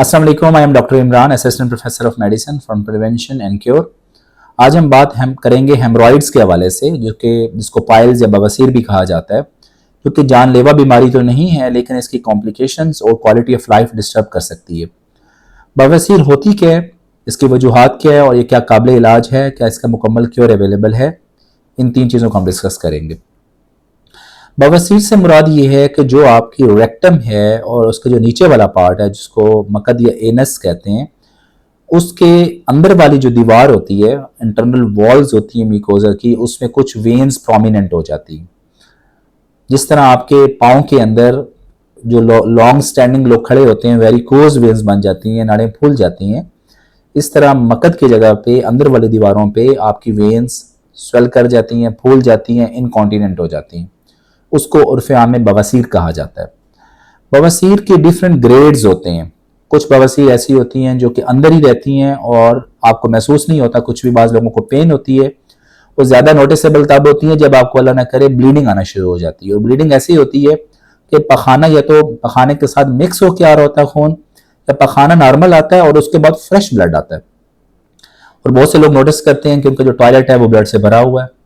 अस्सलाम वालेकुम, I am doctor Imran, assistant professor of medicine from prevention and cure. आज हम बात करेंगे हेमरॉइड्स के हवाले से, जिसको पाइल्स या बवासीर भी कहा जाता है, जो कि जानलेवा बीमारी तो नहीं है, लेकिन इसकी कॉम्प्लिकेशंस और क्वालिटी ऑफ लाइफ डिस्टर्ब कर सकती है। बवासीर होती क्या है, इसकी वजूहात क्या है और ये क्या काबिल इलाज है, क्या इसका मुकम्मल क्योर अवेलेबल है, इन तीन चीज़ों को हम डिस्कस करेंगे। बवासीर से मुराद ये है कि जो आपकी रेक्टम है और उसका जो नीचे वाला पार्ट है, जिसको मकद या एनस कहते हैं, उसके अंदर वाली जो दीवार होती है, इंटरनल वॉल्स होती है म्यूकोजा की, उसमें कुछ वेन्स प्रोमिनेंट हो जाती हैं। जिस तरह आपके पाँव के अंदर जो लॉन्ग स्टैंडिंग लोग खड़े होते हैं, वेरिकोज वेन्स बन जाती हैं, नाड़ें फूल जाती हैं, इस तरह मकद की जगह पे अंदर वाली दीवारों पे आपकी वेन्स स्वेल कर जाती हैं, फूल जाती हैं, इनकॉन्टिनेंट हो जाती हैं। उसको उर्फ़ आम में बवासीर कहा जाता है। बवासीर के डिफरेंट ग्रेड्स होते हैं। कुछ बवासीर ऐसी होती हैं जो कि अंदर ही रहती हैं और आपको महसूस नहीं होता कुछ भी। बाज़ लोगों को पेन होती है, वो ज़्यादा नोटिसेबल तब होती है जब आपको अल्लाह ना करे ब्लीडिंग आना शुरू हो जाती है। और ब्लीडिंग ऐसी होती है कि पखाना या तो पखाने के साथ मिक्स होकर आ रहा होता है खून, या पखाना नॉर्मल आता है और उसके बाद फ्रेश ब्लड आता है। और बहुत से लोग नोटिस करते हैं कि उनका जो टॉयलेट है वो ब्लड से भरा हुआ है।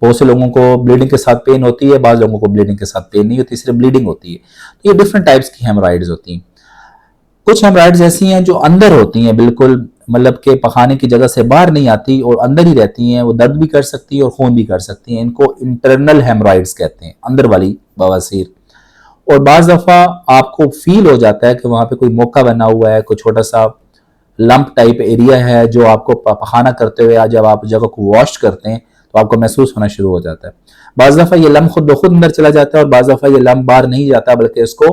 बहुत से लोगों को ब्लीडिंग के साथ पेन होती है, बाज़ लोगों को ब्लीडिंग के साथ पेन नहीं होती, सिर्फ ब्लीडिंग होती है। तो ये डिफरेंट टाइप्स की हेमराइड्स होती हैं। कुछ हेमराइड्स ऐसी हैं जो अंदर होती हैं, बिल्कुल मतलब के पखाने की जगह से बाहर नहीं आती और अंदर ही रहती हैं। वो दर्द भी कर सकती है और खून भी कर सकती हैं। इनको इंटरनल हेमराइड्स कहते हैं, अंदर वाली बवासीर। और बाज़ दफ़ा आपको फील हो जाता है कि वहाँ पे कोई मौका बना हुआ है, कोई छोटा सा लंप टाइप एरिया है जो आपको पखाना करते हुए, जब आप जगह को वॉश करते हैं तो आपको महसूस होना शुरू हो जाता है। बाज़ दफ़ा ये लम्ब खुद ब खुद अंदर चला जाता है और बाज़ दफ़ा ये लम्ब बाहर नहीं जाता, बल्कि इसको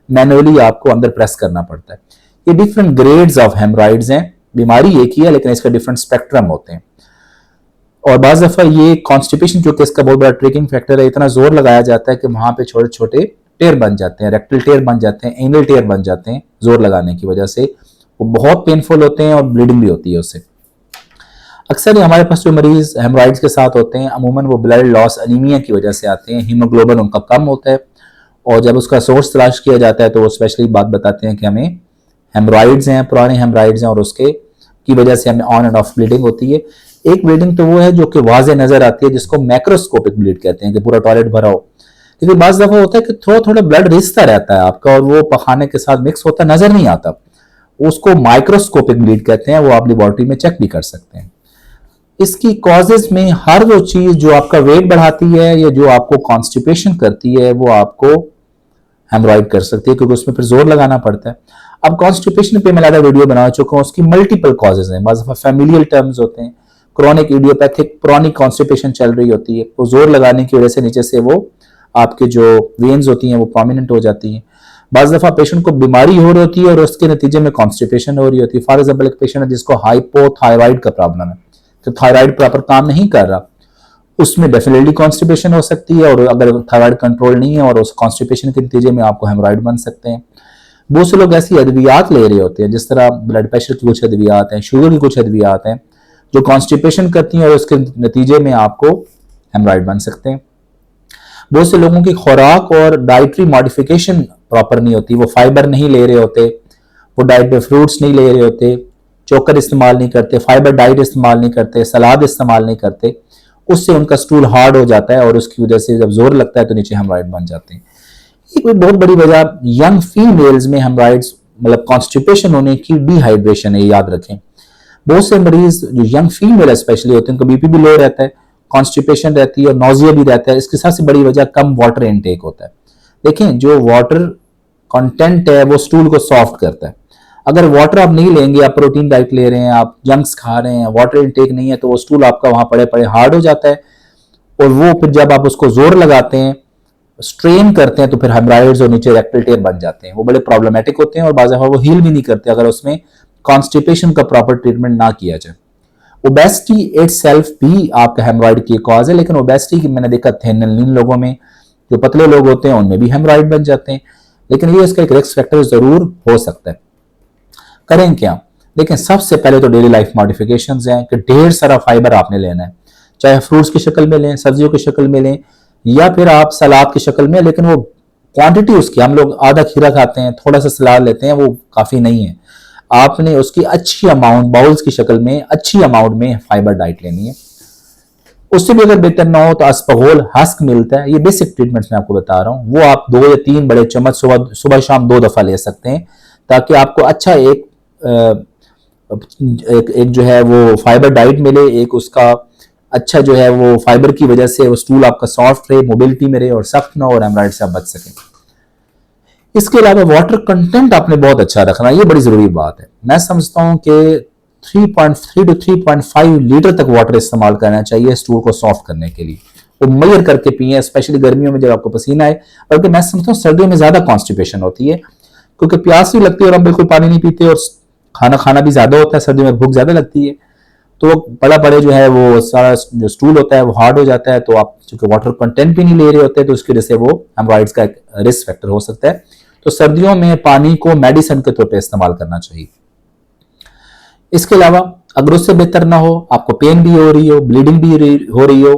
मैनुअली आपको अंदर प्रेस करना पड़ता है। ये डिफरेंट ग्रेड्स ऑफ हेमराइड्स हैं। बीमारी एक ही है, लेकिन इसका डिफरेंट स्पेक्ट्रम होते हैं। और बाज़ दफ़ा ये कॉन्स्टिपेशन, जो कि इसका बहुत बड़ा ट्रिकिंग फैक्टर है, इतना जोर लगाया जाता है कि वहाँ पे छोटे छोटे टेयर बन जाते हैं, रेक्टल टेयर बन जाते हैं, एनल टेयर बन जाते हैं जोर लगाने की वजह से। वो बहुत पेनफुल होते हैं और ब्लीडिंग भी होती है उससे। अक्सर हमारे पास जो मरीज हेमराइड्स के साथ होते हैं, अमूमन वो ब्लड लॉस अनीमिया की वजह से आते हैं। हीमोग्लोबिन उनका कम होता है और जब उसका सोर्स तलाश किया जाता है तो वो स्पेशली बात बताते हैं कि हमें हेमराइड्स हैं, पुराने हेमराइड्स हैं और उसके की वजह से हमें ऑन एंड ऑफ ब्लीडिंग होती है। एक ब्लीडिंग तो वो है जो कि वाज़े नजर आती है, जिसको मैक्रोस्कोपिक ब्लीड कहते हैं, कि पूरा टॉयलेट भरा हो। लेकिन बाज़ दफ़ा होता है कि थोड़ा थोड़ा ब्लड रिसता रहता है आपका और वो पखाने के साथ मिक्स होता नजर नहीं आता। उसको माइक्रोस्कोपिक ब्लीड कहते हैं। वो आप लेबोरेटरी में चेक भी कर सकते हैं। इसकी कॉजेज में हर वो चीज जो आपका वेट बढ़ाती है या जो आपको कॉन्स्टिपेशन करती है, वो आपको हेमरॉइड कर सकती है, क्योंकि उसमें फिर जोर लगाना पड़ता है। अब कॉन्स्टिपेशन पे मैं ज़्यादा वीडियो बना चुका हूँ, उसकी मल्टीपल कॉजेज हैं। बाज़ फैमिलियल टर्म्स होते हैं, क्रॉनिक इडियोपैथिक पुरानी कॉन्स्टिपेशन चल रही होती है, वो जोर लगाने की वजह से नीचे से वो आपके जो वेन्स होती हैं वो प्रोमिनेंट हो जाती हैं। बाज़ दफ़ा पेशेंट को बीमारी हो रही होती है और उसके नतीजे में कॉन्स्टिपेशन हो रही होती है। फॉर एग्जाम्पल, एक पेशेंट है जिसको हाइपोथायराइड का प्रॉब्लम है, तो थायराइड प्रॉपर काम नहीं कर रहा, उसमें डेफिनेटली कॉन्स्टिपेशन हो सकती है। और अगर थायराइड कंट्रोल नहीं है और उस कॉन्स्टिपेशन के नतीजे में आपको हेमराइड बन सकते हैं। बहुत से लोग ऐसी अद्वियात ले रहे होते हैं, जिस तरह ब्लड प्रेशर की कुछ अद्वियात हैं, शुगर की कुछ अद्वियात हैं, जो कॉन्स्टिपेशन करती हैं और उसके नतीजे में आपको हेमराइड बन सकते हैं। बहुत से लोगों की खुराक और डाइटरी मॉडिफिकेशन प्रॉपर नहीं होती, वो फाइबर नहीं ले रहे होते, वो डाइट में फ्रूट्स नहीं ले रहे होते, चोकर इस्तेमाल नहीं करते, फाइबर डाइट इस्तेमाल नहीं करते, सलाद इस्तेमाल नहीं करते। उससे उनका स्टूल हार्ड हो जाता है और उसकी वजह से जब जोर लगता है तो नीचे हेमराइड बन जाते हैं। एक बहुत बड़ी वजह यंग फीमेल्स में हेमराइड्स मतलब कॉन्स्टिपेशन होने की डिहाइड्रेशन है, याद रखें। बहुत से मरीज जो यंग फीमेल स्पेशली होते हैं, उनका बीपी भी लो रहता है, कॉन्स्टिपेशन रहती है और नोजिया भी रहता है। इसकी सबसे बड़ी वजह कम वाटर इनटेक होता है। देखें, जो वाटर कंटेंट है वो स्टूल को सॉफ्ट करता है। अगर वाटर आप नहीं लेंगे, आप प्रोटीन डाइट ले रहे हैं, आप जंक्स खा रहे हैं, वाटर इनटेक नहीं है, तो वो स्टूल आपका वहां पड़े पड़े हार्ड हो जाता है। और वो फिर जब आप उसको जोर लगाते हैं, स्ट्रेन करते हैं, तो फिर हेमराइड्स और नीचे रेक्टल टेयर बन जाते हैं। वो बड़े प्रॉब्लमेटिक होते हैं और बाज़ दफ़ा वो हील भी नहीं करते अगर उसमें कॉन्स्टिपेशन का प्रॉपर ट्रीटमेंट ना किया जाए। ओबेसिटी इटसेल्फ भी आपका हेमराइड की कॉज है, लेकिन ओबेसिटी की मैंने देखा थिन लोगों में, जो पतले लोग होते हैं उनमें भी हेमराइड बन जाते हैं। लेकिन ये इसका एक रिस्क फैक्टर जरूर हो सकता है। करें क्या? देखें, सबसे पहले तो डेली लाइफ मॉडिफिकेशंस हैं कि ढेर सारा फाइबर आपने लेना है, चाहे फ्रूट्स की शक्ल में लें, सब्जियों की शक्ल में लें, या फिर आप सलाद की शक्ल में, लेकिन वो क्वांटिटी उसकी, हम लोग आधा खीरा खाते हैं, थोड़ा सा सलाद लेते हैं, वो काफ़ी नहीं है। आपने उसकी अच्छी अमाउंट बाउल्स की शक्ल में अच्छी अमाउंट में फाइबर डाइट लेनी है। उससे भी अगर बेहतर ना हो तो अस्पगोल हस्क मिलता है, ये बेसिक ट्रीटमेंट्स मैं आपको बता रहा हूँ, वो आप 2 या 3 बड़े चम्मच सुबह सुबह शाम 2 दफ़ा ले सकते हैं, ताकि आपको अच्छा एक जो है वो फाइबर डाइट मिले, एक उसका अच्छा जो है वो फाइबर की वजह से वो स्टूल आपका सॉफ्ट रहे, मोबिलिटी में रहे और सख्त ना हो और हेमराइड से आप बच सकें। इसके अलावा वाटर कंटेंट आपने बहुत अच्छा रखना, ये बड़ी जरूरी बात है। मैं समझता हूँ कि 3.3 टू 3.5 लीटर तक वाटर इस्तेमाल करना चाहिए स्टूल को सॉफ्ट करने के लिए। वो मेजर करके पिए, स्पेशली गर्मियों में जब आपको पसीना आए। बल्कि मैं समझता हूँ सर्दियों में ज्यादा कॉन्स्टिपेशन होती है, क्योंकि प्यास भी लगती है और हम बिल्कुल पानी नहीं पीते और खाना खाना भी ज्यादा होता है, सर्दियों में भूख ज्यादा लगती है, तो बड़ा बड़े जो है वो सारा जो स्टूल होता है वो हार्ड हो जाता है। तो आप चूंकि वाटर कंटेंट भी नहीं ले रहे होते तो उसकी वजह से वो हेमराइड्स का एक रिस्क फैक्टर हो सकता है। तो सर्दियों में पानी को मेडिसिन के तौर पे इस्तेमाल करना चाहिए। इसके अलावा अगर उससे बेहतर ना हो, आपको पेन भी हो रही हो, ब्लीडिंग भी हो रही हो,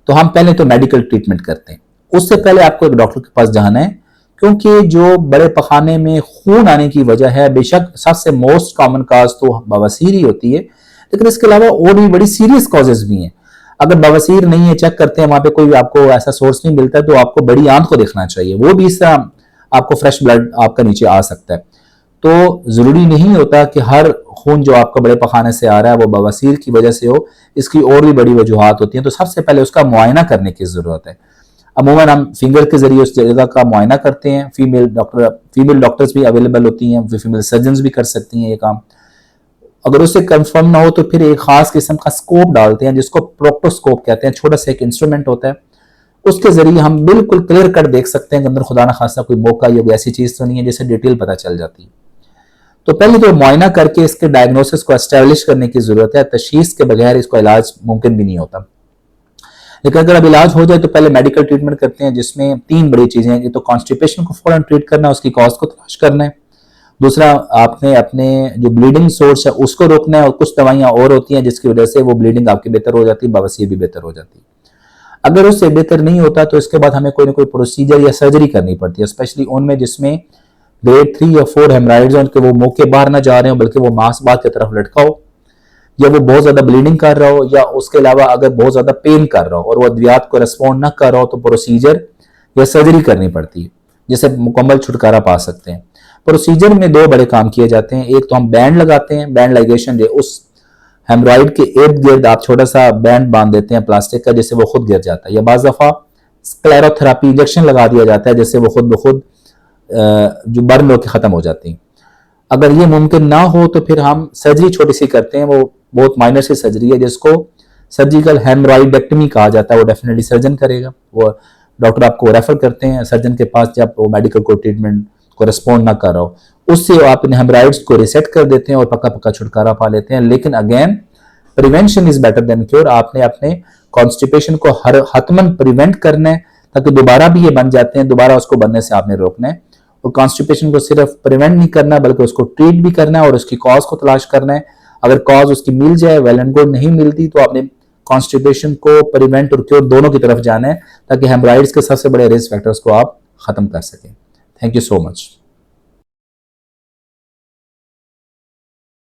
तो हम पहले तो मेडिकल ट्रीटमेंट करते हैं। उससे पहले आपको एक डॉक्टर के पास जाना है, क्योंकि जो बड़े पखाने में खून आने की वजह है, बेशक सबसे मोस्ट कॉमन काज तो बवासीर ही होती है, लेकिन इसके अलावा और भी बड़ी सीरियस कॉजेज भी हैं। अगर बवासीर नहीं है, चेक करते हैं, वहां पे कोई आपको ऐसा सोर्स नहीं मिलता, तो आपको बड़ी आंत को देखना चाहिए, वो भी इस तरह आपको फ्रेश ब्लड आपका नीचे आ सकता है। तो जरूरी नहीं होता कि हर खून जो आपका बड़े पखाने से आ रहा है वो बवासीर की वजह से हो, इसकी और भी बड़ी वजूहात होती हैं। तो सबसे पहले उसका मुआयना करने की जरूरत है। अमूमन हम फिंगर के जरिए उस जगह का मुआयना करते हैं। फीमेल डॉक्टर्स भी अवेलेबल होती हैं, फीमेल सर्जन भी कर सकती हैं ये काम। अगर उससे कंफर्म ना हो तो फिर एक खास किस्म का स्कोप डालते हैं, जिसको प्रोक्टोस्कोप कहते हैं। छोटा सा एक इंस्ट्रूमेंट होता है, उसके जरिए हम बिल्कुल क्लियर कट देख सकते हैं कि अंदर खुदा ना खासा कोई मौका या कोई ऐसी चीज तो नहीं है, जिससे डिटेल पता चल जाती है। तो पहले तो मुआयना करके इसके डायग्नोसिस को एस्टेब्लिश करने की जरूरत है। तशखीस के बगैर इसको इलाज मुमकिन भी नहीं होता। लेकिन अगर अब इलाज हो जाए तो पहले मेडिकल ट्रीटमेंट करते हैं, जिसमें 3 बड़ी चीजें हैं। तो कॉन्स्टिपेशन को फौरन ट्रीट करना है, उसकी कॉज को तलाश करना है। दूसरा, आपने अपने जो ब्लीडिंग सोर्स है उसको रोकना है, और कुछ दवाइयां और होती हैं जिसकी वजह से वो ब्लीडिंग आपकी बेहतर हो जाती है, बवासीर भी बेहतर हो जाती है। अगर उससे बेहतर नहीं होता तो इसके बाद हमें कोई ना कोई प्रोसीजर या सर्जरी करनी पड़ती है, स्पेशली उनमें जिसमें ग्रेड 3 या 4 हेमराइड्स हैं, वो मुंह के बाहर ना जा रहे हो बल्कि वो मांसबाद की तरफ लटका हो, या वो बहुत ज्यादा ब्लीडिंग कर रहा हो, या उसके अलावा अगर बहुत ज्यादा पेन कर रहा हो और वो अद्वियात को रिस्पॉन्ड ना कर रहा हो, तो प्रोसीजर या सर्जरी करनी पड़ती है, जिससे मुकम्मल छुटकारा पा सकते हैं। प्रोसीजर में 2 बड़े काम किए जाते हैं। एक तो हम बैंड लगाते हैं, बैंड लाइगेशन, उस हेमराइड के इर्द गिर्द आप छोटा सा बैंड बांध देते हैं प्लास्टिक का, जिससे वो खुद गिर जाता है। या बाज़ दफा स्क्लेरोथेरेपी इंजेक्शन लगा दिया जाता है, जिससे वो खुद ब खुद जो बर्न होकर खत्म हो जाती है। अगर ये मुमकिन ना हो तो फिर हम सर्जरी छोटी सी करते हैं, वो बहुत माइनर सी सर्जरी है, जिसको सर्जिकल हेमराइडेक्टमी कहा जाता है। वो डेफिनेटली सर्जन करेगा, वो डॉक्टर आपको रेफर करते हैं सर्जन के पास जब वो मेडिकल को ट्रीटमेंट को रिस्पॉन्ड ना कर रहा हो। उससे आप इन हेमराइड्स को रिसेट कर देते हैं और पक्का पक्का छुटकारा पा लेते हैं। लेकिन again, prevention is better than cure. आपने अपने कॉन्स्टिपेशन को हर हतमन प्रिवेंट करना है, ताकि दोबारा भी ये बन जाते हैं, दोबारा उसको बनने से आपने रोकना है। और कॉन्स्टिपेशन को सिर्फ प्रिवेंट नहीं करना बल्कि उसको ट्रीट भी करना है और उसकी कॉज को तलाश करना है। अगर कॉज उसकी मिल जाए, वेल एंड गुड, नहीं मिलती तो आपने कॉन्स्टिपेशन को प्रिवेंट और क्योर दोनों की तरफ जाना है, ताकि हेमराइड्स के सबसे बड़े रिस्क फैक्टर्स को आप खत्म कर सकें। Thank you so much.